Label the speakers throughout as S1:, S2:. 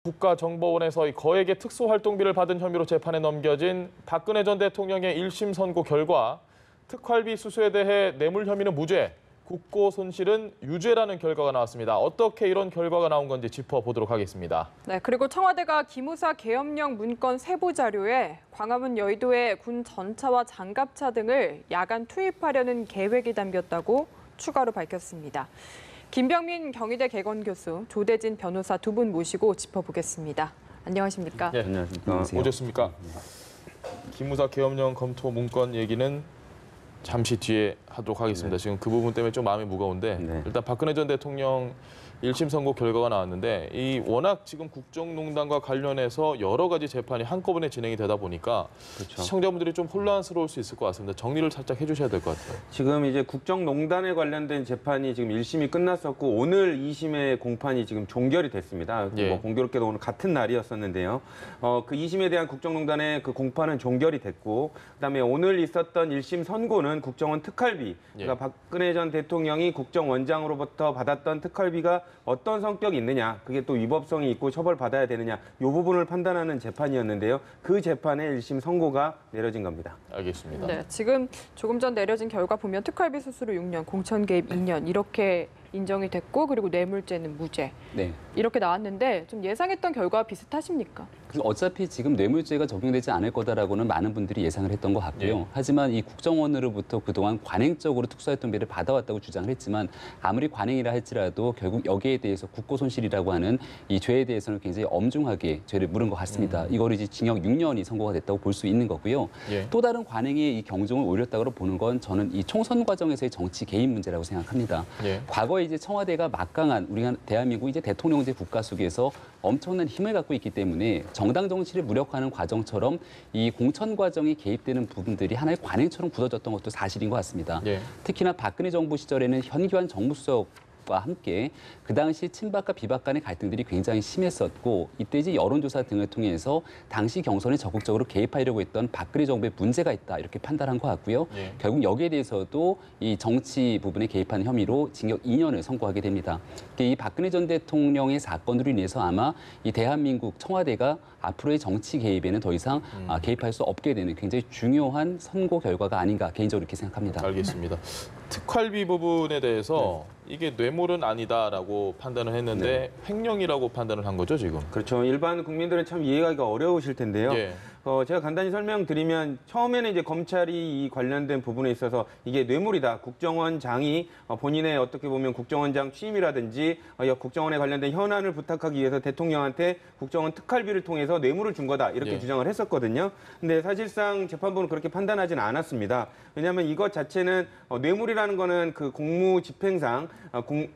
S1: 국가정보원에서 이 거액의 특수활동비를 받은 혐의로 재판에 넘겨진 박근혜 전 대통령의 1심 선고 결과 특활비 수수에 대해 뇌물 혐의는 무죄, 국고 손실은 유죄라는 결과가 나왔습니다. 어떻게 이런 결과가 나온 건지 짚어보도록 하겠습니다.
S2: 네, 그리고 청와대가 기무사 계엄령 문건 세부 자료에 광화문 여의도의 군 전차와 장갑차 등을 야간 투입하려는 계획이 담겼다고 추가로 밝혔습니다. 김병민 경희대 개건교수, 조대진 변호사 두 분 모시고 짚어보겠습니다. 안녕하십니까?
S1: 네,
S3: 안녕하십니까.
S1: 오셨습니까? 기무사 계엄령 검토 문건 얘기는 잠시 뒤에 하도록 하겠습니다.
S3: 네.
S1: 지금 그 부분 때문에 좀 마음이 무거운데
S3: 네.
S1: 일단 박근혜 전 대통령 1심 선고 결과가 나왔는데 이 워낙 지금 국정농단과 관련해서 여러 가지 재판이 한꺼번에 진행이 되다 보니까
S3: 그렇죠.
S1: 시청자분들이 좀 혼란스러울 수 있을 것 같습니다. 정리를 살짝 해주셔야 될 것 같아요.
S3: 지금 이제 국정농단에 관련된 재판이 지금 1심이 끝났었고 오늘 2심의 공판이 지금 종결이 됐습니다.
S1: 예.
S3: 뭐 공교롭게도 오늘 같은 날이었었는데요. 그 2심에 대한 국정농단의 그 공판은 종결이 됐고 그다음에 오늘 있었던 1심 선고는 국정원 특활비, 그러니까 박근혜 전 대통령이 국정원장으로부터 받았던 특활비가 어떤 성격이 있느냐, 그게 또 위법성이 있고 처벌받아야 되느냐, 이 부분을 판단하는 재판이었는데요. 그 재판의 1심 선고가 내려진 겁니다.
S1: 알겠습니다.
S2: 네, 지금 조금 전 내려진 결과 보면 특활비 수수료 6년, 공천 개입 2년 이렇게 인정이 됐고 그리고 뇌물죄는 무죄.
S4: 네.
S2: 이렇게 나왔는데 좀 예상했던 결과와 비슷하십니까?
S4: 그래서 어차피 지금 뇌물죄가 적용되지 않을 거다라고는 많은 분들이 예상을 했던 것 같고요.
S1: 예.
S4: 하지만 이 국정원으로부터 그동안 관행적으로 특수활동비를 받아왔다고 주장을 했지만 아무리 관행이라 할지라도 결국 여기에 대해서 국고손실이라고 하는 이 죄에 대해서는 굉장히 엄중하게 죄를 물은 것 같습니다. 이거를 이제 징역 6년이 선고가 됐다고 볼 수 있는 거고요.
S1: 예.
S4: 또 다른 관행에 이 경종을 울렸다고 보는 건 저는 이 총선 과정에서의 정치 개입 문제라고 생각합니다.
S1: 예.
S4: 과거에 이제 청와대가 막강한 우리가 대한민국 이제 대통령제 국가 속에서 엄청난 힘을 갖고 있기 때문에 정당 정치를 무력화하는 과정처럼 이 공천 과정에 개입되는 부분들이 하나의 관행처럼 굳어졌던 것도 사실인 것 같습니다.
S1: 예.
S4: 특히나 박근혜 정부 시절에는 현기환 정무수석과 함께 그 당시 친박과 비박 간의 갈등들이 굉장히 심했었고 이때 이제 여론조사 등을 통해서 당시 경선에 적극적으로 개입하려고 했던 박근혜 정부에 문제가 있다 이렇게 판단한 것 같고요.
S1: 예.
S4: 결국 여기에 대해서도 이 정치 부분에 개입한 혐의로 징역 2년을 선고하게 됩니다. 이 박근혜 전 대통령의 사건으로 인해서 아마 이 대한민국 청와대가 앞으로의 정치 개입에는 더 이상 개입할 수 없게 되는 굉장히 중요한 선고 결과가 아닌가 개인적으로 이렇게 생각합니다.
S1: 알겠습니다. 특활비 부분에 대해서 이게 뇌물은 아니다라고 판단을 했는데 횡령이라고 판단을 한 거죠, 지금?
S3: 그렇죠. 일반 국민들은 참 이해하기가 어려우실 텐데요.
S1: 예.
S3: 제가 간단히 설명드리면 처음에는 이제 검찰이 이 관련된 부분에 있어서 이게 뇌물이다. 국정원장이 본인의 어떻게 보면 국정원장 취임이라든지 국정원에 관련된 현안을 부탁하기 위해서 대통령한테 국정원 특활비를 통해서 뇌물을 준 거다. 이렇게
S1: 예.
S3: 주장을 했었거든요. 근데 사실상 재판부는 그렇게 판단하지는 않았습니다. 왜냐하면 이것 자체는 뇌물이라는 거는 그 공무 집행상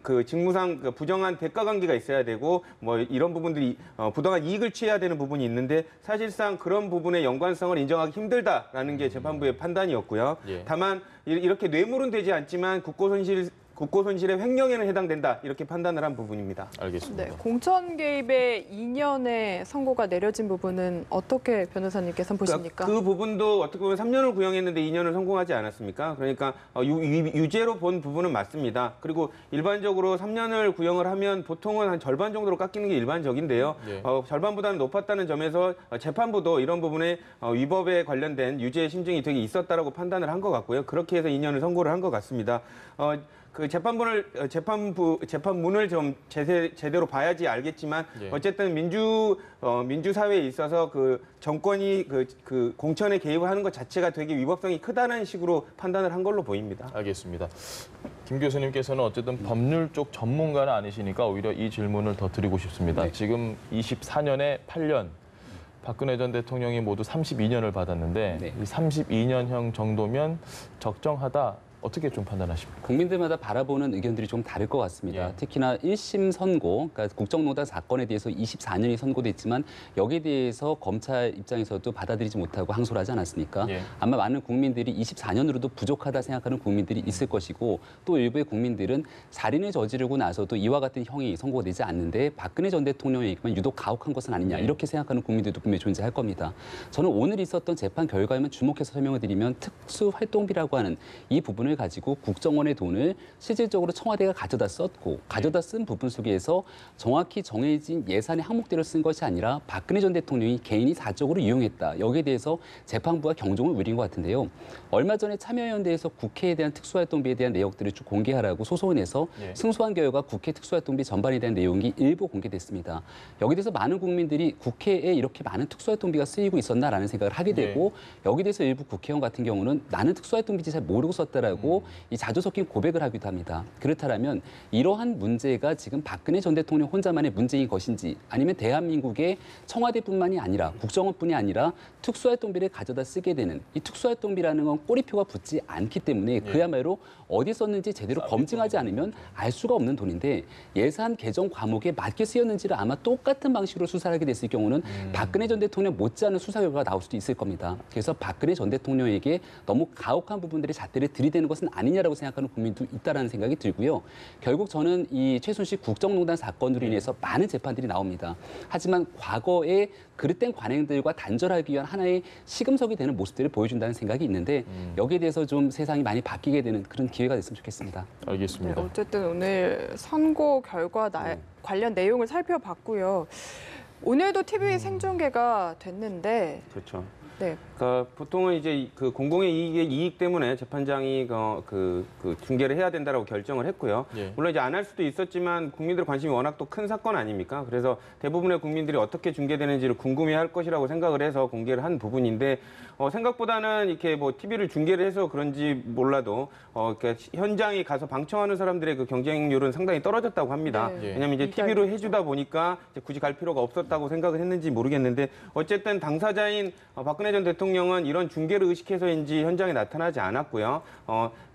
S3: 그 직무상 그 부정한 대가 관계가 있어야 되고 뭐 이런 부분들이 부당한 이익을 취해야 되는 부분이 있는데 사실상 그런 부분의 연관성을 인정하기 힘들다라는 게 재판부의 판단이었고요.
S1: 예.
S3: 다만 이렇게 뇌물은 되지 않지만 국고손실의 횡령에는 해당된다 이렇게 판단을 한 부분입니다.
S1: 알겠습니다.
S2: 네, 공천 개입의 2년의 선고가 내려진 부분은 어떻게 변호사님께서 보십니까?
S3: 그 부분도 어떻게 보면 3년을 구형했는데 2년을 성공하지 않았습니까? 그러니까 유죄로 본 부분은 맞습니다. 그리고 일반적으로 3년을 구형을 하면 보통은 한 절반 정도로 깎이는 게 일반적인데요.
S1: 예.
S3: 절반보다는 높았다는 점에서 재판부도 이런 부분에 위법에 관련된 유죄 심증이 되게 있었다라고 판단을 한 것 같고요. 그렇게 해서 2년을 선고를 한 것 같습니다. 그 재판문을 좀 제대로 봐야지 알겠지만
S1: 예.
S3: 어쨌든 민주사회에 있어서 그 정권이 그 공천에 개입을 하는 것 자체가 되게 위법성이 크다는 식으로 판단을 한 걸로 보입니다.
S1: 알겠습니다. 김 교수님께서는 어쨌든 법률 쪽 전문가는 아니시니까 오히려 이 질문을 더 드리고 싶습니다.
S4: 네.
S1: 지금 24년에 8년, 박근혜 전 대통령이 모두 32년을 받았는데
S4: 네.
S1: 이 32년형 정도면 적정하다. 어떻게 좀 판단하십니까?
S4: 국민들마다 바라보는 의견들이 좀 다를 것 같습니다.
S1: 예.
S4: 특히나 1심 선고, 그러니까 국정농단 사건에 대해서 24년이 선고됐지만 여기에 대해서 검찰 입장에서도 받아들이지 못하고 항소를 하지 않았습니까?
S1: 예.
S4: 아마 많은 국민들이 24년으로도 부족하다 생각하는 국민들이 있을 것이고 또 일부의 국민들은 살인을 저지르고 나서도 이와 같은 형이 선고가 되지 않는데 박근혜 전 대통령에게만 유독 가혹한 것은 아니냐 이렇게 생각하는 국민들도 분명히 존재할 겁니다. 저는 오늘 있었던 재판 결과에만 주목해서 설명을 드리면 특수활동비라고 하는 이 부분을 예산을 가지고 국정원의 돈을 실질적으로 청와대가 가져다 썼고 가져다 쓴 부분 속에서 정확히 정해진 예산의 항목대로 쓴 것이 아니라 박근혜 전 대통령이 개인이 사적으로 이용했다. 여기에 대해서 재판부가 경종을 울린 것 같은데요. 얼마 전에 참여연대에서 국회에 대한 특수활동비에 대한 내역들을 쭉 공개하라고 소송을 내서 승소한 결과 국회 특수활동비 전반에 대한 내용이 일부 공개됐습니다. 여기에 대해서 많은 국민들이 국회에 이렇게 많은 특수활동비가 쓰이고 있었나라는 생각을 하게 되고 여기에 대해서 일부 국회의원 같은 경우는 나는 특수활동비지 잘 모르고 썼다라고 이 자주 섞인 고백을 하기도 합니다. 그렇다면 이러한 문제가 지금 박근혜 전 대통령 혼자만의 문제인 것인지 아니면 대한민국의 청와대뿐만이 아니라 국정원뿐이 아니라 특수활동비를 가져다 쓰게 되는 이 특수활동비라는 건 꼬리표가 붙지 않기 때문에 그야말로 어디 썼는지 제대로 검증하지 않으면 알 수가 없는 돈인데 예산 개정 과목에 맞게 쓰였는지를 아마 똑같은 방식으로 수사를 하게 됐을 경우는 박근혜 전 대통령 못지않은 수사 결과가 나올 수도 있을 겁니다. 그래서 박근혜 전 대통령에게 너무 가혹한 부분들의 잣대를 들이대는 것은 아니냐라고 생각하는 국민도 있다라는 생각이 들고요. 결국 저는 이 최순실 국정농단 사건으로 인해서 많은 재판들이 나옵니다. 하지만 과거에 그릇된 관행들과 단절하기 위한 하나의 시금석이 되는 모습들을 보여준다는 생각이 있는데 여기에 대해서 좀 세상이 많이 바뀌게 되는 그런 기회가 됐으면 좋겠습니다.
S1: 알겠습니다.
S2: 네, 어쨌든 오늘 선고 결과 관련 내용을 살펴봤고요. 오늘도 TV 생중계가 됐는데
S3: 그렇죠.
S2: 네.
S3: 그러니까 보통은 이제 그 공공의 이익 때문에 재판장이 그 중계를 해야 된다라고 결정을 했고요. 물론 이제 안 할 수도 있었지만 국민들 관심이 워낙 또 큰 사건 아닙니까? 그래서 대부분의 국민들이 어떻게 중계되는지를 궁금해할 것이라고 생각을 해서 공개를 한 부분인데 생각보다는 이렇게 뭐 TV를 중계를 해서 그런지 몰라도 이렇게 현장에 가서 방청하는 사람들의 그 경쟁률은 상당히 떨어졌다고 합니다. 왜냐하면 이제 TV로 해주다 보니까 이제 굳이 갈 필요가 없었다고 생각을 했는지 모르겠는데 어쨌든 당사자인 박근혜 전 대통령은 이런 중계를 의식해서인지 현장에 나타나지 않았고요.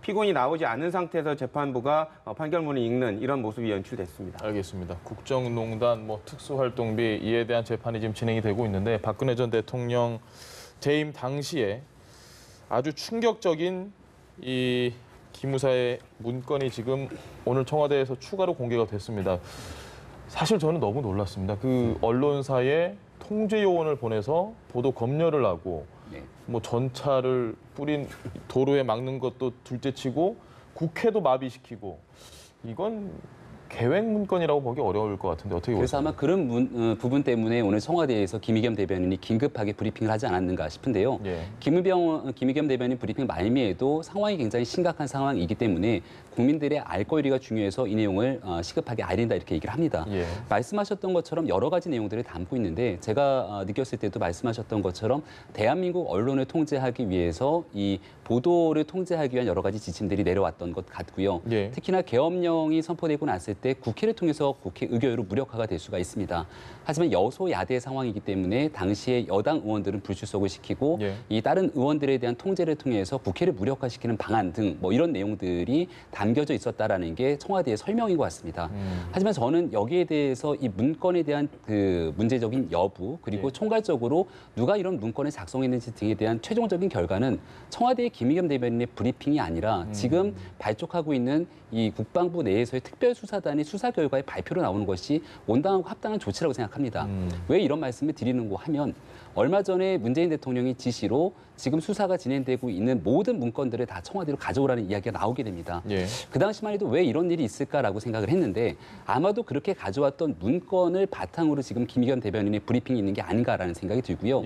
S3: 피고인이 나오지 않은 상태에서 재판부가 판결문을 읽는 이런 모습이 연출됐습니다.
S1: 알겠습니다. 국정농단, 특수활동비 이에 대한 재판이 지금 진행이 되고 있는데 박근혜 전 대통령 재임 당시에 아주 충격적인 이 기무사의 문건이 지금 오늘 청와대에서 추가로 공개가 됐습니다. 사실 저는 너무 놀랐습니다. 그 언론사에 통제 요원을 보내서 보도 검열을 하고 전차를 뿌린 도로에 막는 것도 둘째치고 국회도 마비시키고 이건 계획 문건이라고 보기 어려울 것 같은데 어떻게 보세요?
S4: 그래서 아마 그런 부분 때문에 오늘 청와대에서 김의겸 대변인이 긴급하게 브리핑을 하지 않았는가 싶은데요. 김의겸 대변인 브리핑 말미에도 상황이 굉장히 심각한 상황이기 때문에 국민들의 알 권리가 중요해서 이 내용을 시급하게 알야 된다 이렇게 얘기를 합니다. 말씀하셨던 것처럼 여러 가지 내용들을 담고 있는데 제가 느꼈을 때도 말씀하셨던 것처럼 대한민국 언론을 통제하기 위해서 이 보도를 통제하기 위한 여러 가지 지침들이 내려왔던 것 같고요. 특히나 계엄령이 선포되고 났을 때 국회를 통해서 국회 의결로 무력화가 될 수가 있습니다. 하지만 여소야대 상황이기 때문에 당시에 여당 의원들은 불출석을 시키고 이 다른 의원들에 대한 통제를 통해서 국회를 무력화시키는 방안 등 이런 내용들이 담겨져 있었다라는 게 청와대의 설명인 것 같습니다. 하지만 저는 여기에 대해서 이 문건에 대한 그 문제적인 여부 그리고 총괄적으로 누가 이런 문건을 작성했는지 등에 대한 최종적인 결과는 청와대의 김의겸 대변인의 브리핑이 아니라 지금 발족하고 있는 이 국방부 내에서의 특별수사단의 수사 결과의 발표로 나오는 것이 온당하고 합당한 조치라고 생각합니다. 왜 이런 말씀을 드리는고 하면 얼마 전에 문재인 대통령이 지시로 지금 수사가 진행되고 있는 모든 문건들을 다 청와대로 가져오라는 이야기가 나오게 됩니다. 그 당시만 해도 왜 이런 일이 있을까라고 생각을 했는데 아마도 그렇게 가져왔던 문건을 바탕으로 지금 김의겸 대변인의 브리핑이 있는 게 아닌가라는 생각이 들고요.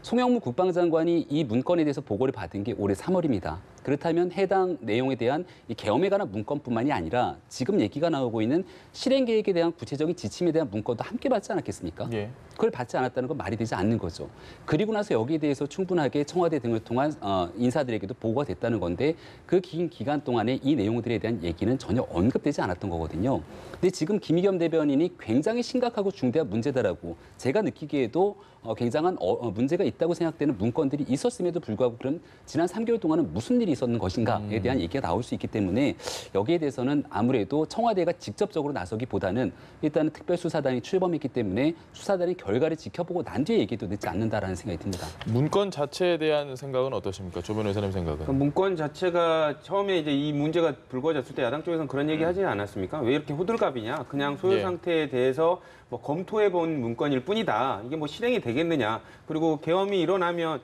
S4: 송영무 국방장관이 이 문건에 대해서 보고를 받은 게 올해 3월입니다. 그렇다면 해당 내용에 대한 이 계엄에 관한 문건뿐만이 아니라 지금 얘기가 나오고 있는 실행 계획에 대한 구체적인 지침에 대한 문건도 함께 받지 않았겠습니까? 그걸 받지 않았다는 건 말이 되지 않는 거죠. 그리고 나서 여기에 대해서 충분하게 청와대 등을 통한 인사들에게도 보고가 됐다는 건데 그 긴 기간 동안에 이 내용들에 대한 얘기는 전혀 언급되지 않았던 거거든요. 근데 지금 김의겸 대변인이 굉장히 심각하고 중대한 문제다라고 제가 느끼기에도 굉장한 문제가 있다고 생각되는 문건들이 있었음에도 불구하고 그럼 지난 3개월 동안은 무슨 일이 있었는 것인가에 대한 얘기가 나올 수 있기 때문에 여기에 대해서는 아무래도 청와대가 직접적으로 나서기보다는 일단은 특별수사단이 출범했기 때문에 수사단이 결과를 지켜보고 난 뒤에 얘기도 늦지 않는다라는 생각이 듭니다.
S1: 문건 자체에 대한 생각은 어떠십니까? 조 변호사님 생각은?
S3: 그 문건 자체가 처음에 이제 이 문제가 불거졌을 때 야당 쪽에서는 그런 얘기 하지 않았습니까? 왜 이렇게 호들갑이냐? 그냥 소요 상태에 대해서 뭐 검토해본 문건일 뿐이다. 이게 뭐 실행이 되겠느냐. 그리고 계엄이 일어나면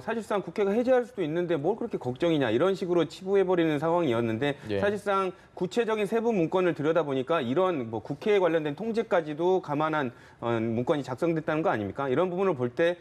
S3: 사실상 국회가 해제할 수도 있는데 뭘 그렇게 걱정이냐 이런 식으로 치부해버리는 상황이었는데
S1: 예.
S3: 사실상 구체적인 세부 문건을 들여다보니까 이런 뭐 국회에 관련된 통제까지도 감안한 문건이 작성됐다는 거 아닙니까? 이런 부분을 볼 때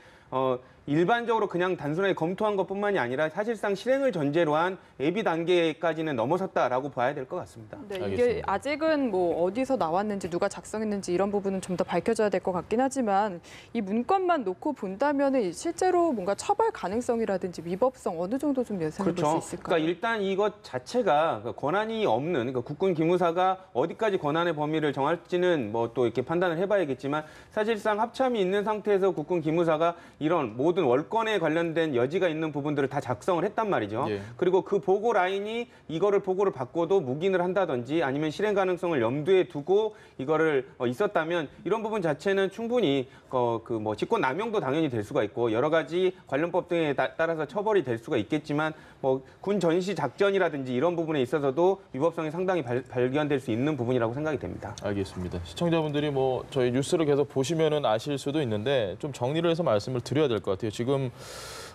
S3: 일반적으로 그냥 단순하게 검토한 것뿐만이 아니라 사실상 실행을 전제로 한 예비 단계까지는 넘어섰다라고 봐야 될 것 같습니다.
S2: 네, 이게
S1: 알겠습니다.
S2: 아직은 뭐 어디서 나왔는지 누가 작성했는지 이런 부분은 좀 더 밝혀져야 될 것 같긴 하지만 이 문건만 놓고 본다면은 실제로 뭔가 처벌 가능성이라든지 위법성 어느 정도 좀 예상해 볼 수
S3: 그렇죠.
S2: 있을까요?
S3: 그러니까 일단 이것 자체가 권한이 없는 그러니까 국군 기무사가 어디까지 권한의 범위를 정할지는 뭐 또 이렇게 판단을 해봐야겠지만 사실상 합참이 있는 상태에서 국군 기무사가 이런 모든 월권에 관련된 여지가 있는 부분들을 다 작성을 했단 말이죠.
S1: 예.
S3: 그리고 그 보고 라인이 이거를 보고를 받고도 묵인을 한다든지 아니면 실행 가능성을 염두에 두고 이거를 있었다면 이런 부분 자체는 충분히 그 뭐 직권 남용도 당연히 될 수가 있고 여러 가지 관련법 등에 따라서 처벌이 될 수가 있겠지만 뭐 군 전시 작전이라든지 이런 부분에 있어서도 위법성이 상당히 발견될 수 있는 부분이라고 생각이 됩니다.
S1: 알겠습니다. 시청자분들이 뭐 저희 뉴스를 계속 보시면은 아실 수도 있는데 좀 정리를 해서 말씀을 드려야 될 것 같아요. 지금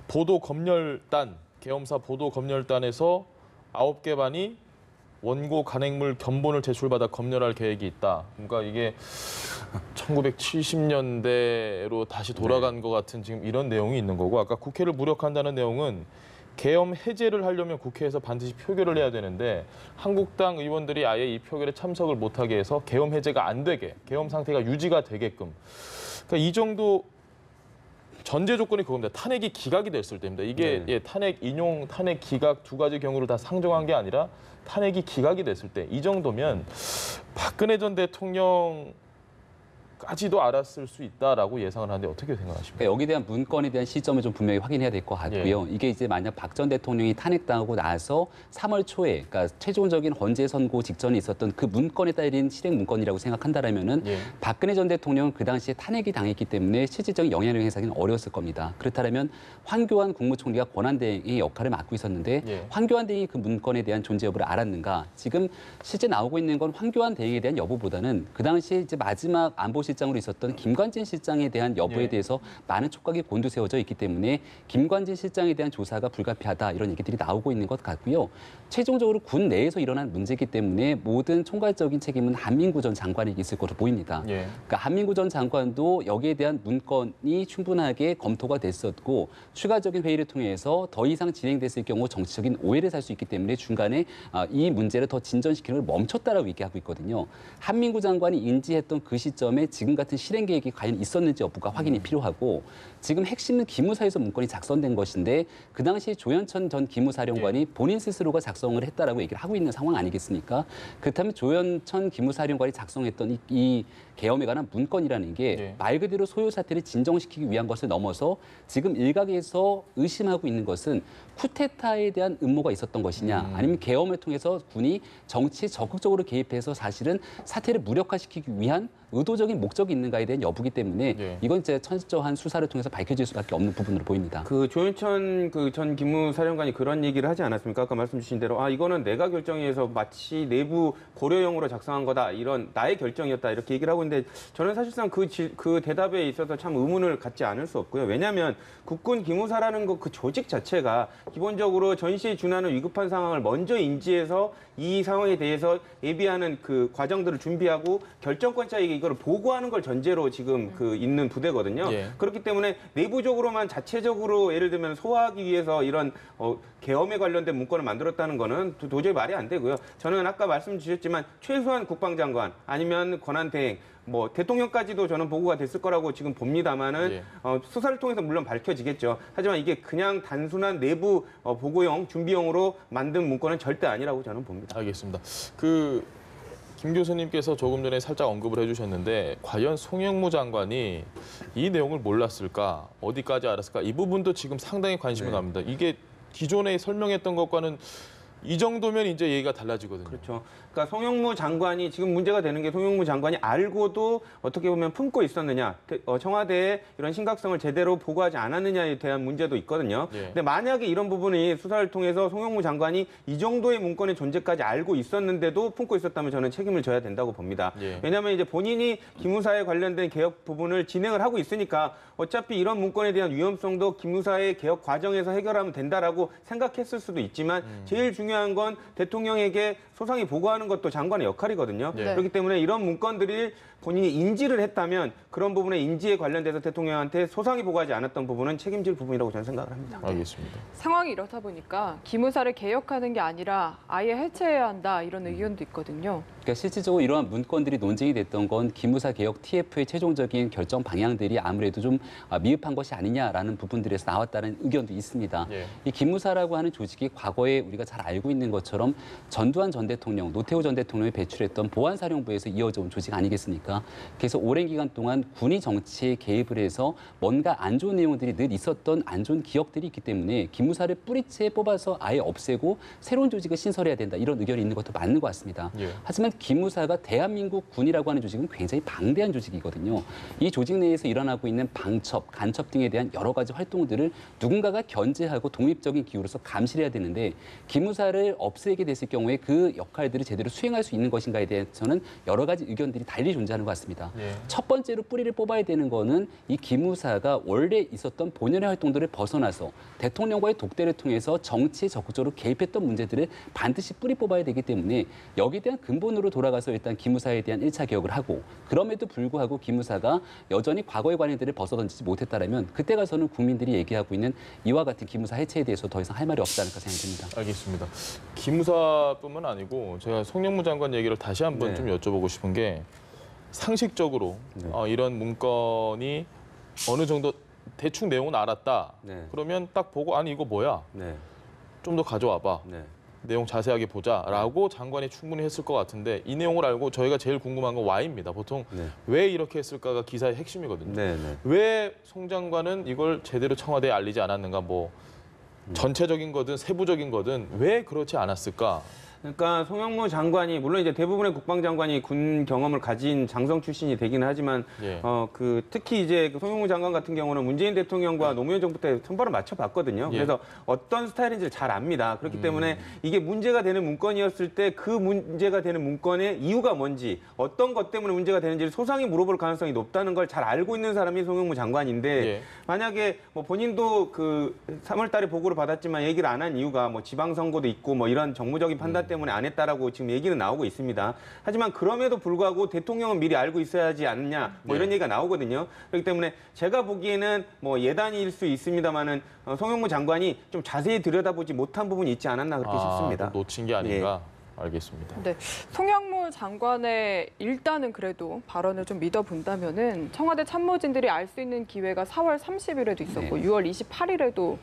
S1: 보도 검열단, 계엄사 보도 검열단에서 9개 반이 원고 간행물 견본을 제출받아 검열할 계획이 있다. 그러니까 이게 1970년대로 다시 돌아간 것 같은 지금 이런 내용이 있는 거고 아까 국회를 무력한다는 내용은 계엄 해제를 하려면 국회에서 반드시 표결을 해야 되는데 한국당 의원들이 아예 이 표결에 참석을 못하게 해서 계엄 해제가 안 되게, 계엄 상태가 유지가 되게끔. 그러니까 이 정도 전제 조건이 그겁니다. 탄핵이 기각이 됐을 때입니다. 이게
S3: 네.
S1: 탄핵 인용, 탄핵 기각 두 가지 경우를 다 상정한 게 아니라 탄핵이 기각이 됐을 때 이 정도면 박근혜 전 대통령 까지도 알았을 수 있다라고 예상을 하는데 어떻게 생각하십니까?
S4: 그러니까 여기에 대한 문건에 대한 시점을 좀 분명히 확인해야 될 것 같고요. 이게 이제 만약 박 전 대통령이 탄핵당하고 나서 3월 초에, 그러니까 최종적인 헌재 선고 직전에 있었던 그 문건에 따른 실행 문건이라고 생각한다라면은 박근혜 전 대통령은 그 당시에 탄핵이 당했기 때문에 실질적인 영향력을 행사하기는 어려웠을 겁니다. 그렇다면 황교안 국무총리가 권한대행의 역할을 맡고 있었는데 황교안 대행이 그 문건에 대한 존재 여부를 알았는가? 지금 실제 나오고 있는 건 황교안 대행에 대한 여부보다는 그 당시에 이제 마지막 안보 실장으로 있었던 김관진 실장에 대한 여부에 대해서 많은 촉각이 곤두세워져 있기 때문에 김관진 실장에 대한 조사가 불가피하다 이런 얘기들이 나오고 있는 것 같고요. 최종적으로 군 내에서 일어난 문제이기 때문에 모든 총괄적인 책임은 한민구 전 장관이 있을 것으로 보입니다. 그러니까 한민구 전 장관도 여기에 대한 문건이 충분하게 검토가 됐었고 추가적인 회의를 통해서 더 이상 진행됐을 경우 정치적인 오해를 살 수 있기 때문에 중간에 이 문제를 더 진전시키는 걸 멈췄다라고 얘기하고 있거든요. 한민구 장관이 인지했던 그 시점에 지금 같은 실행 계획이 과연 있었는지 여부가 확인이 필요하고 지금 핵심은 기무사에서 문건이 작성된 것인데 그 당시 조현천 전 기무사령관이 본인 스스로가 작성을 했다라고 얘기를 하고 있는 상황 아니겠습니까? 그렇다면 조현천 기무사령관이 작성했던 이 계엄에 관한 문건이라는 게 말 그대로 소요 사태를 진정시키기 위한 것을 넘어서 지금 일각에서 의심하고 있는 것은 쿠데타에 대한 음모가 있었던 것이냐 아니면 계엄을 통해서 군이 정치에 적극적으로 개입해서 사실은 사태를 무력화시키기 위한 의도적인 목적이 있는가에 대한 여부기 때문에 이건 이제 철저한 수사를 통해서 밝혀질 수밖에 없는 부분으로 보입니다.
S3: 그 조현천 그 전 기무사령관이 그런 얘기를 하지 않았습니까? 아까 말씀 주신 대로 이거는 내가 결정해서 마치 내부 고려용으로 작성한 거다 이런 나의 결정이었다 이렇게 얘기를 하고 있는데 저는 사실상 그 대답에 있어서 참 의문을 갖지 않을 수 없고요. 왜냐하면 국군 기무사라는 그 조직 자체가 기본적으로 전시에 준하는 위급한 상황을 먼저 인지해서 이 상황에 대해서 예비하는 그 과정들을 준비하고 결정권자에게 이걸 보고하는 걸 전제로 지금 있는 부대거든요. 그렇기 때문에 내부적으로만 자체적으로 예를 들면 소화하기 위해서 이런 계엄에 관련된 문건을 만들었다는 거는 도저히 말이 안 되고요. 저는 아까 말씀 주셨지만 최소한 국방장관 아니면 권한대행 뭐 대통령까지도 저는 보고가 됐을 거라고 지금 봅니다만은 수사를 통해서 물론 밝혀지겠죠. 하지만 이게 그냥 단순한 내부 보고용 준비용으로 만든 문건은 절대 아니라고 저는 봅니다.
S1: 알겠습니다. 김 교수님께서 조금 전에 살짝 언급을 해주셨는데 과연 송영무 장관이 이 내용을 몰랐을까? 어디까지 알았을까? 이 부분도 지금 상당히 관심이 갑니다. 이게 기존에 설명했던 것과는 이 정도면 이제 얘기가 달라지거든요.
S3: 그렇죠. 그러니까 송영무 장관이 지금 문제가 되는 게 송영무 장관이 알고도 어떻게 보면 품고 있었느냐, 청와대에 이런 심각성을 제대로 보고하지 않았느냐에 대한 문제도 있거든요.
S1: 예.
S3: 근데 만약에 이런 부분이 수사를 통해서 송영무 장관이 이 정도의 문건의 존재까지 알고 있었는데도 품고 있었다면 저는 책임을 져야 된다고 봅니다.
S1: 예.
S3: 왜냐하면 이제 본인이 기무사에 관련된 개혁 부분을 진행을 하고 있으니까 어차피 이런 문건에 대한 위험성도 기무사의 개혁 과정에서 해결하면 된다라고 생각했을 수도 있지만 제일 중요한 건 대통령에게 소상히 보고하는 것도 장관의 역할이거든요.
S1: 네.
S3: 그렇기 때문에 이런 문건들이 본인이 인지를 했다면 그런 부분의 인지에 관련돼서 대통령한테 소상히 보고하지 않았던 부분은 책임질 부분이라고 저는 생각을 합니다.
S1: 알겠습니다.
S2: 상황이 이렇다 보니까 기무사를 개혁하는 게 아니라 아예 해체해야 한다 이런 의견도 있거든요.
S4: 그러니까 실질적으로 이러한 문건들이 논쟁이 됐던 건 기무사 개혁 TF의 최종적인 결정 방향들이 아무래도 좀 미흡한 것이 아니냐라는 부분들에서 나왔다는 의견도 있습니다.
S1: 예.
S4: 이 기무사라고 하는 조직이 과거에 우리가 잘 알고 있는 것처럼 전두환 전 대통령, 노태우 전 대통령이 배출했던 보안사령부에서 이어져 온 조직 아니겠습니까? 그래서 오랜 기간 동안 군이 정치에 개입을 해서 뭔가 안 좋은 내용들이 늘 있었던 안 좋은 기억들이 있기 때문에 기무사를 뿌리채 뽑아서 아예 없애고 새로운 조직을 신설해야 된다 이런 의견이 있는 것도 맞는 것 같습니다.
S1: 예.
S4: 하지만 기무사가 대한민국 군이라고 하는 조직은 굉장히 방대한 조직이거든요. 이 조직 내에서 일어나고 있는 방첩, 간첩 등에 대한 여러 가지 활동들을 누군가가 견제하고 독립적인 기구로서 감시를 해야 되는데 기무사를 없애게 됐을 경우에 그 역할들을 제대로 수행할 수 있는 것인가에 대해서는 여러 가지 의견들이 달리 존재하는 것 같습니다.
S1: 예.
S4: 첫 번째로 뿌리를 뽑아야 되는 거는 이 기무사가 원래 있었던 본연의 활동들을 벗어나서 대통령과의 독대를 통해서 정치에 적극적으로 개입했던 문제들을 반드시 뿌리 뽑아야 되기 때문에 여기에 대한 근본으로 돌아가서 일단 기무사에 대한 1차 개혁을 하고 그럼에도 불구하고 기무사가 여전히 과거의 관행들을 벗어던지지 못했다라면 그때 가서는 국민들이 얘기하고 있는 이와 같은 기무사 해체에 대해서 더 이상 할 말이 없지 않을까 생각됩니다.
S1: 알겠습니다. 기무사뿐만 아니고 제가 송영무 장관 얘기를 다시 한번
S3: 네.
S1: 좀 여쭤보고 싶은 게 상식적으로 이런 문건이 어느 정도 대충 내용은 알았다.
S3: 네.
S1: 그러면 딱 보고 아니 이거 뭐야?
S3: 네.
S1: 좀 더 가져와봐.
S3: 네.
S1: 내용 자세하게 보자라고 장관이 충분히 했을 것 같은데 이 내용을 알고 저희가 제일 궁금한 건 Y입니다. 보통
S3: 네.
S1: 왜 이렇게 했을까가 기사의 핵심이거든요.
S3: 네. 네.
S1: 왜 송 장관은 이걸 제대로 청와대에 알리지 않았는가? 뭐 전체적인 거든 세부적인 거든 왜 그렇지 않았을까?
S3: 그러니까 송영무 장관이 물론 이제 대부분의 국방장관이 군 경험을 가진 장성 출신이 되기는 하지만
S1: 예.
S3: 특히 이제 그 송영무 장관 같은 경우는 문재인 대통령과 노무현 정부 때 선발을 맞춰봤거든요.
S1: 예.
S3: 그래서 어떤 스타일인지를 잘 압니다. 그렇기 때문에 이게 문제가 되는 문건이었을 때 그 문제가 되는 문건의 이유가 뭔지 어떤 것 때문에 문제가 되는지를 소상히 물어볼 가능성이 높다는 걸 잘 알고 있는 사람이 송영무 장관인데
S1: 예.
S3: 만약에 뭐 본인도 그 3월달에 보고를 받았지만 얘기를 안 한 이유가 뭐 지방선거도 있고 뭐 이런 정무적인 판단 때문에 안 했다라고 지금 얘기는 나오고 있습니다. 하지만 그럼에도 불구하고 대통령은 미리 알고 있어야지 않느냐 뭐 이런 얘기가 나오거든요. 그렇기 때문에 제가 보기에는 뭐 예단일 수 있습니다만은 송영무 장관이 좀 자세히 들여다보지 못한 부분이 있지 않았나 그렇게 싶습니다.
S1: 좀 놓친 게 아닌가? 알겠습니다.
S2: 네, 송영무 장관의 일단은 그래도 발언을 좀 믿어본다면은 청와대 참모진들이 알 수 있는 기회가 4월 30일에도 있었고
S4: 네.
S2: 6월 28일에도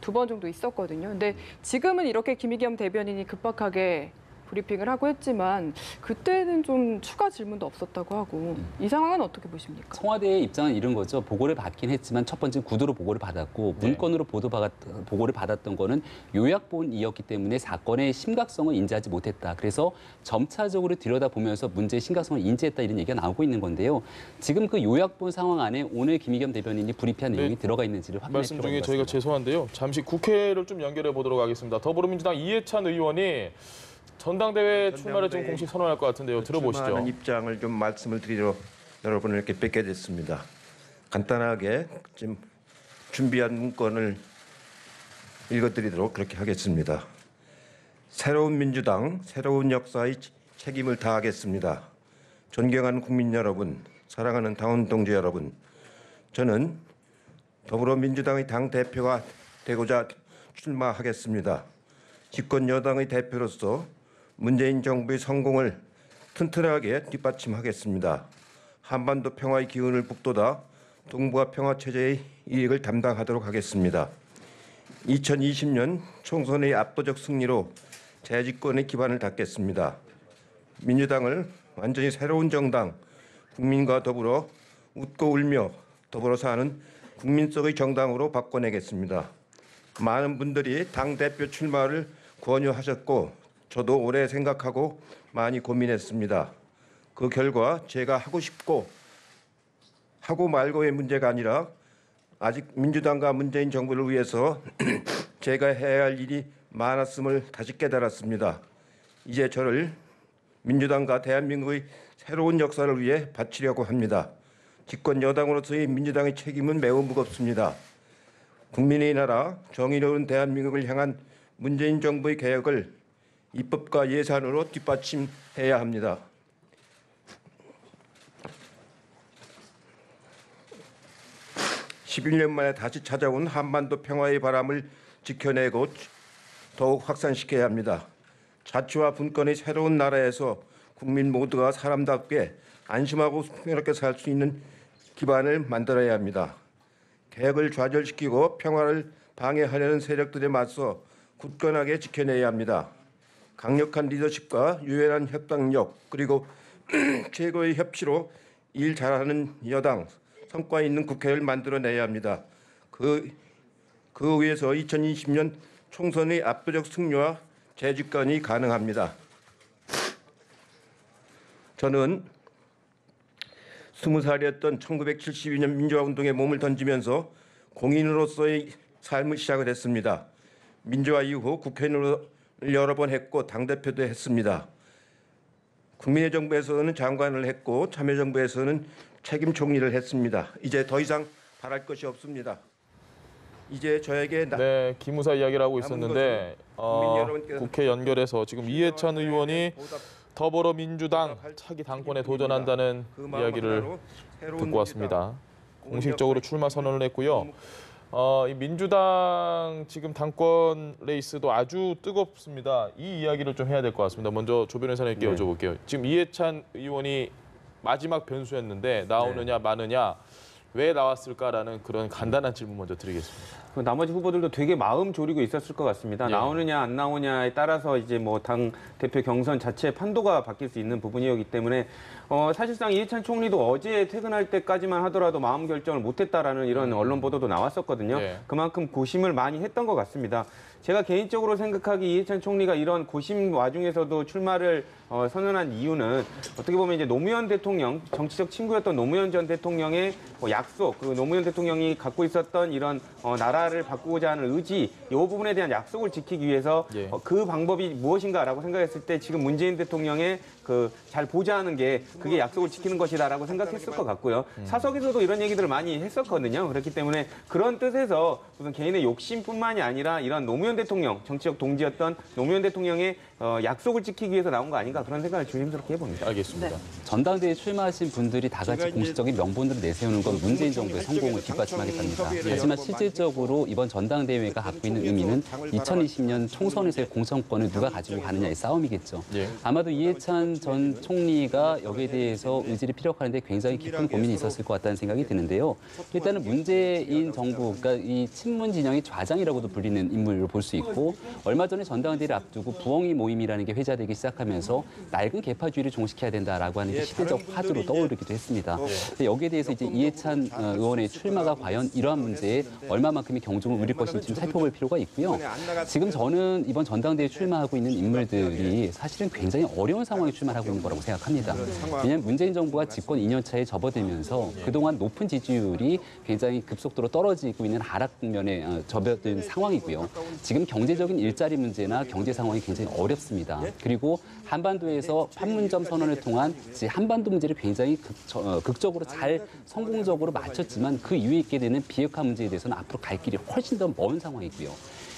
S2: 2번 정도 있었거든요. 근데 지금은 이렇게 김의겸 대변인이 급박하게 브리핑을 하고 했지만 그때는 좀 추가 질문도 없었다고 하고 이 상황은 어떻게 보십니까?
S4: 청와대의 입장은 이런 거죠. 보고를 받긴 했지만 첫 번째 구두로 보고를 받았고
S1: 네.
S4: 문건으로 보고를 받았던 거는 요약본이었기 때문에 사건의 심각성을 인지하지 못했다. 그래서 점차적으로 들여다보면서 문제의 심각성을 인지했다 이런 얘기가 나오고 있는 건데요. 지금 그 요약본 상황 안에 오늘 김의겸 대변인이 브리핑한
S1: 네.
S4: 내용이 들어가 있는지를 확인할
S1: 말씀
S4: 필요가
S1: 중에
S4: 있는 것
S1: 저희가
S4: 같습니다.
S1: 죄송한데요. 잠시 국회를 좀 연결해 보도록 하겠습니다. 더불어민주당 이해찬 의원이 전당대회 출마를 좀 공식 선언할 것 같은데요. 들어보시죠.
S5: 출마하는 입장을 좀 말씀을 드리러 여러분을 이렇게 뵙게 됐습니다. 간단하게 지금 준비한 문건을 읽어드리도록 그렇게 하겠습니다. 새로운 민주당, 새로운 역사의 책임을 다하겠습니다. 존경하는 국민 여러분, 사랑하는 당원 동지 여러분, 저는 더불어민주당의 당 대표가 되고자 출마하겠습니다. 집권 여당의 대표로서 문재인 정부의 성공을 튼튼하게 뒷받침하겠습니다. 한반도 평화의 기운을 북돋아 동북아 평화 체제의 이익을 담당하도록 하겠습니다. 2020년 총선의 압도적 승리로 재집권의 기반을 닦겠습니다. 민주당을 완전히 새로운 정당, 국민과 더불어 웃고 울며 더불어 사는 국민 속의 정당으로 바꿔내겠습니다. 많은 분들이 당대표 출마를 권유하셨고 저도 오래 생각하고 많이 고민했습니다. 그 결과 제가 하고 싶고 하고 말고의 문제가 아니라 아직 민주당과 문재인 정부를 위해서 제가 해야 할 일이 많았음을 다시 깨달았습니다. 이제 저를 민주당과 대한민국의 새로운 역사를 위해 바치려고 합니다. 집권 여당으로서의 민주당의 책임은 매우 무겁습니다. 국민의 나라, 정의로운 대한민국을 향한 문재인 정부의 개혁을 입법과 예산으로 뒷받침해야 합니다. (11년) 만에 다시 찾아온 한반도 평화의 바람을 지켜내고 더욱 확산시켜야 합니다. 자치와 분권의 새로운 나라에서 국민 모두가 사람답게 안심하고 풍요롭게 살 수 있는 기반을 만들어야 합니다. 개혁을 좌절시키고 평화를 방해하려는 세력들에 맞서 굳건하게 지켜내야 합니다. 강력한 리더십과 유연한 협상력 그리고 최고의 협치로 일 잘하는 여당, 성과 있는 국회를 만들어내야 합니다. 그 위해서 2020년 총선의 압도적 승리와 재집권이 가능합니다. 저는 20살이었던 1972년 민주화운동에 몸을 던지면서 공인으로서의 삶을 시작을 했습니다. 민주화 이후 국회의원을 여러 번 했고 당대표도 했습니다. 국민의 정부에서는 장관을 했고 참여정부에서는 책임 총리를 했습니다. 이제 더 이상 바랄 것이 없습니다. 이제 저에게
S1: 네, 기무사 이야기를 하고 있었는데 국회 연결해서 지금 이해찬 의원이 더불어민주당 차기 당권에 도전한다는 이야기를 듣고 왔습니다. 공식적으로 출마 선언을 했고요. 이 민주당 지금 당권 레이스도 아주 뜨겁습니다. 이 이야기를 좀 해야 될 것 같습니다. 먼저 조 변호사님께 여쭤볼게요. 지금 이해찬 의원이 마지막 변수였는데 나오느냐 마느냐 왜 나왔을까라는 그런 간단한 질문 먼저 드리겠습니다.
S3: 나머지 후보들도 되게 마음 졸이고 있었을 것 같습니다.
S1: 예.
S3: 나오느냐 안 나오냐에 따라서 이제 뭐 당 대표 경선 자체의 판도가 바뀔 수 있는 부분이었기 때문에 사실상 이해찬 총리도 어제 퇴근할 때까지만 하더라도 마음 결정을 못했다라는 이런 언론 보도도 나왔었거든요.
S1: 예.
S3: 그만큼 고심을 많이 했던 것 같습니다. 제가 개인적으로 생각하기 이해찬 총리가 이런 고심 와중에서도 출마를 선언한 이유는 어떻게 보면 이제 노무현 대통령, 정치적 친구였던 노무현 전 대통령의 약속, 그 노무현 대통령이 갖고 있었던 이런 나라를 바꾸고자 하는 의지, 이 부분에 대한 약속을 지키기 위해서
S1: 예.
S3: 그 방법이 무엇인가라고 생각했을 때 지금 문재인 대통령의 그 잘 보좌하는 게 그게 약속을 지키는 것이다라고 생각했을 것 같고요. 사석에서도 이런 얘기들을 많이 했었거든요. 그렇기 때문에 그런 뜻에서 무슨 개인의 욕심뿐만이 아니라 이런 노무현 대통령, 정치적 동지였던 노무현 대통령의 약속을 지키기 위해서 나온 거 아닌가 그런 생각을 조심스럽게 해봅니다.
S1: 알겠습니다.
S2: 네.
S4: 전당대회에 출마하신 분들이 다 같이 공식적인 명분들을 내세우는 건 문재인 정부의 성공을 뒷받침하겠답니다. 하지만 실질적으로 이번 전당대회가 갖고 있는 의미는 2020년 총선에서의 공천권을 누가 가지고 가느냐의 싸움이겠죠.
S1: 예.
S4: 아마도 이해찬 전 총리가 여기에 대해서 의지를 피력하는데 굉장히 깊은 고민이 있었을 것 같다는 생각이 드는데요. 일단은 문재인 정부, 그러니까 이 친문 진영의 좌장이라고도 불리는 인물로 볼 수 있고 얼마 전에 전당대회를 앞두고 부엉이 모임이라는 게 회자되기 시작하면서 낡은 개파주의를 종식해야 된다라고 하는 게 시대적 화두로 떠오르기도 했습니다. 근데 여기에 대해서 이제 이해찬 의원의 출마가 과연 이러한 문제에 얼마만큼의 경종을 울릴 것인지 좀 살펴볼 필요가 있고요. 지금 저는 이번 전당대회에 출마하고 있는 인물들이 사실은 굉장히 어려운 상황에 출마하고 있는 거라고 생각합니다. 왜냐하면 문재인 정부가 집권 2년 차에 접어들면서 그동안 높은 지지율이 굉장히 급속도로 떨어지고 있는 하락 국면에 접어든 상황이고요. 지금 경제적인 일자리 문제나 경제 상황이 굉장히 어렵습니다. 그리고 한반도에서 판문점 선언을 통한 한반도 문제를 굉장히 극적으로 잘 성공적으로 마쳤지만 그 이후에 있게 되는 비핵화 문제에 대해서는 앞으로 갈 길이 훨씬 더 먼 상황이고요.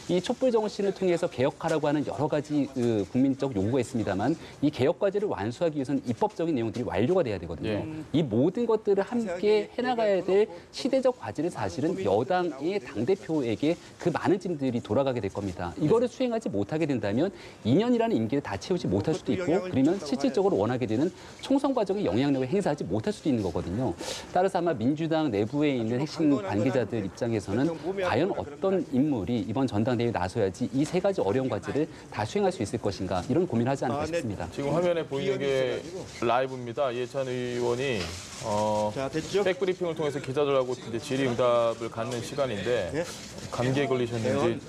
S4: 이 촛불 정신을 통해서 개혁하라고 하는 여러 가지 국민적 요구가 있습니다만 이 개혁 과제를 완수하기 위해서는 입법적인 내용들이 완료가 돼야 되거든요.
S1: 예.
S4: 이 모든 것들을 함께 해나가야 될 시대적 과제를 사실은 여당의 당대표에게 그 많은 짐들이 돌아가게 될 겁니다. 이거를 수행하지 못하게 된다면 2년이라는 임기를 다 채우지 못할 수도 있고 그러면 실질적으로 원하게 되는 총선 과정에 영향력을 행사하지 못할 수도 있는 거거든요. 따라서 아마 민주당 내부에 있는 핵심 관계자들 입장에서는 과연 어떤 인물이 이번 전당 전당대회에 나서야지 이 세 가지 어려운 과제를 다 수행할 수 있을 것인가 이런 고민을 하지 않을까 싶습니다.
S1: 지금 화면에 보이는 게 라이브입니다. 이해찬 의원이
S5: 자, 됐죠?
S1: 백브리핑을 통해서 기자들하고 이제 질의응답을 갖는 시간인데 감기에 걸리셨는지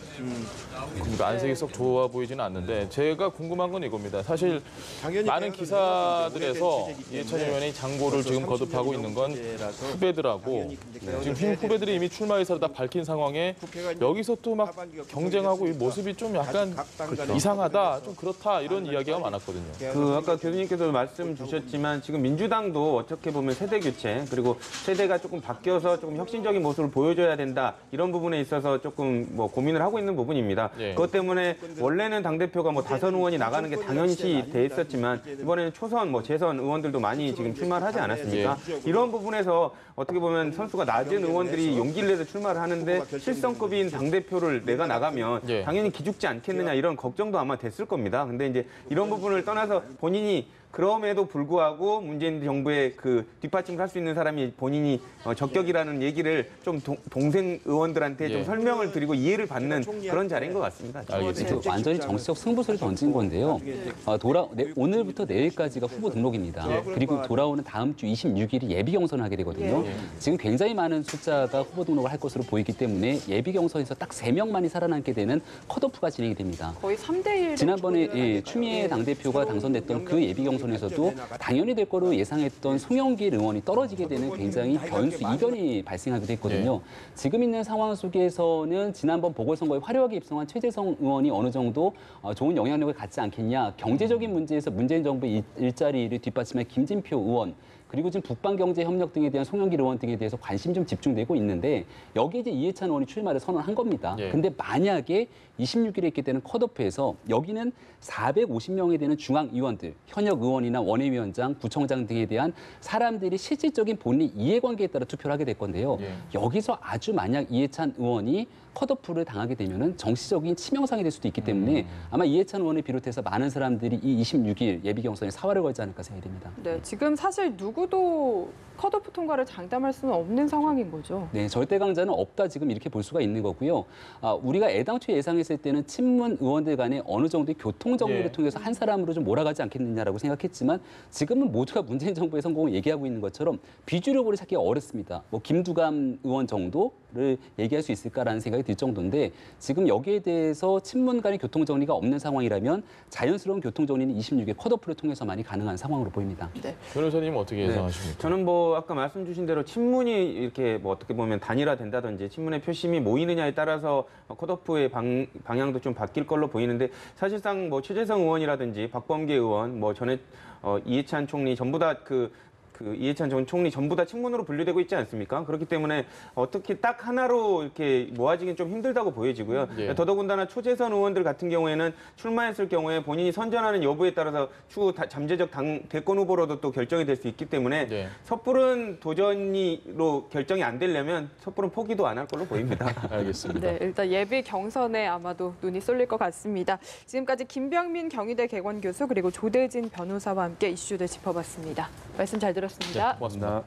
S1: 안색이 썩 좋아 보이지는 않는데 제가 궁금한 건 이겁니다. 사실
S5: 당연히
S1: 많은
S5: 대안은
S1: 기사들에서
S5: 오래된 취재이기
S1: 이해찬
S5: 때문에
S1: 의원이 장고를 지금
S5: 벌써
S1: 거듭하고
S5: 30년
S1: 있는 건
S5: 문제라서
S1: 후배들하고
S5: 당연히 이제 개헌을
S1: 지금
S5: 해야
S1: 후배들이 이미 출마 의사를 다 밝힌 상황에
S5: 국회가 이제
S1: 여기서 또 막
S5: 하반기가
S1: 경쟁하고 이
S5: 구성이
S1: 모습이 좀 약간
S5: 각 당간에
S1: 이상하다, 좀 그렇다 이런 이야기가 많았거든요.
S3: 그 아까 교수님께서 말씀 주셨지만 지금 민주당도 어떻게 보면 세대 교체 그리고 세대가 조금 바뀌어서 조금 혁신적인 모습을 보여줘야 된다 이런 부분에 있어서 조금 뭐 고민을 하고 있는 부분입니다.
S1: 예.
S3: 그것 때문에 원래는 당 대표가 뭐 다선 의원이 나가는 게 당연시 돼 있었지만 이번에는 초선 뭐 재선 의원들도 많이 지금 출마를 하지 않았습니까? 이런 부분에서 어떻게 보면 선수가 낮은 의원들이 용기를 내서 출마를 하는데 실성급인 당 대표를 내가 나가면
S1: 예.
S3: 당연히 기죽지 않겠느냐 이런 걱정도 아마 됐을 겁니다. 근데 이제 이런 부분을 떠나서 본인이 그럼에도 불구하고 문재인 정부의 그 뒷받침을 할 수 있는 사람이 본인이 적격이라는 얘기를 좀 동생 의원들한테 좀
S1: 예.
S3: 설명을 드리고 이해를 받는 그런 자리인 것 같습니다.
S1: 알겠습니다.
S4: 그 완전히 정치적 승부수를 던진 건데요. 오늘부터 내일까지가 후보 등록입니다. 그리고 돌아오는 다음 주 26일이 예비 경선을 하게 되거든요. 지금 굉장히 많은 숫자가 후보 등록을 할 것으로 보이기 때문에 예비 경선에서 딱 3명만이 살아남게 되는 컷오프가 진행이 됩니다.
S2: 거의 3대1.
S4: 지난번에 추미애 당대표가 당선됐던 그 예비 경선에서도 당연히 될 거로 예상했던 송영길 의원이 떨어지게 되는 굉장히 변수, 이변이 발생하기도 했거든요. 지금 있는 상황 속에서는 지난번 보궐선거에 화려하게 입성한 최재성 의원이 어느 정도 좋은 영향력을 갖지 않겠냐. 경제적인 문제에서 문재인 정부의 일자리를 뒷받침할 김진표 의원, 그리고 지금 북방경제협력 등에 대한 송영길 의원 등에 대해서 관심 좀 집중되고 있는데 여기에 이제 이해찬 의원이 출마를 선언한 겁니다.
S1: 예. 근데
S4: 근데 만약에 26일에 있게 되는 컷오프에서 여기는 450명에 되는 중앙위원들, 현역 의원이나 원외위원장, 구청장 등에 대한 사람들이 실질적인 본인 이해관계에 따라 투표를 하게 될 건데요.
S1: 예.
S4: 여기서 아주 만약 이해찬 의원이 컷오프를 당하게 되면은 정치적인 치명상이 될 수도 있기 때문에 아마 이해찬 의원을 비롯해서 많은 사람들이 이 26일 예비 경선에 사활을 걸지 않을까 생각이 됩니다.
S2: 네, 지금 사실 누구도 컷오프 통과를 장담할 수는 없는 상황인 거죠.
S4: 네, 절대 강자는 없다 지금 이렇게 볼 수가 있는 거고요. 우리가 애당초 예상했을 때는 친문 의원들 간에 어느 정도의 교통 정리를
S1: 예.
S4: 통해서 한 사람으로 좀 몰아가지 않겠느냐라고 생각했지만 지금은 모두가 문재인 정부의 성공을 얘기하고 있는 것처럼 비주류를 찾기가 어렵습니다. 뭐 김두관 의원 정도를 얘기할 수 있을까라는 생각이 들 정도인데 지금 여기에 대해서 친문 간의 교통 정리가 없는 상황이라면 자연스러운 교통 정리는 26일 컷오프를 통해서만이 가능한 상황으로 보입니다.
S2: 네.
S1: 변호사님 어떻게 예상하십니까?
S3: 저는 뭐 아까 말씀 주신 대로 친문이 이렇게 뭐 어떻게 보면 단일화된다든지 친문의 표심이 모이느냐에 따라서 컷오프의 방향도 좀 바뀔 걸로 보이는데 사실상 뭐 최재성 의원이라든지 박범계 의원 뭐 전에 이해찬 총리 전부 다 이해찬 전 총리 전부 다 친문으로 분류되고 있지 않습니까? 그렇기 때문에 어떻게 딱 하나로 이렇게 모아지긴 좀 힘들다고 보여지고요.
S1: 예.
S3: 더더군다나 초재선 의원들 같은 경우에는 출마했을 경우에 본인이 선전하는 여부에 따라서 추후 잠재적 대권 후보로도 또 결정이 될 수 있기 때문에
S1: 네.
S3: 섣부른 도전으로 결정이 안 되려면 섣부른 포기도 안 할 걸로 보입니다.
S1: 알겠습니다.
S2: 네, 일단 예비 경선에 아마도 눈이 쏠릴 것 같습니다. 지금까지 김병민 경희대 개관교수 그리고 조대진 변호사와 함께 이슈들 짚어봤습니다. 말씀 잘 들었습니다.
S1: 고맙습니다.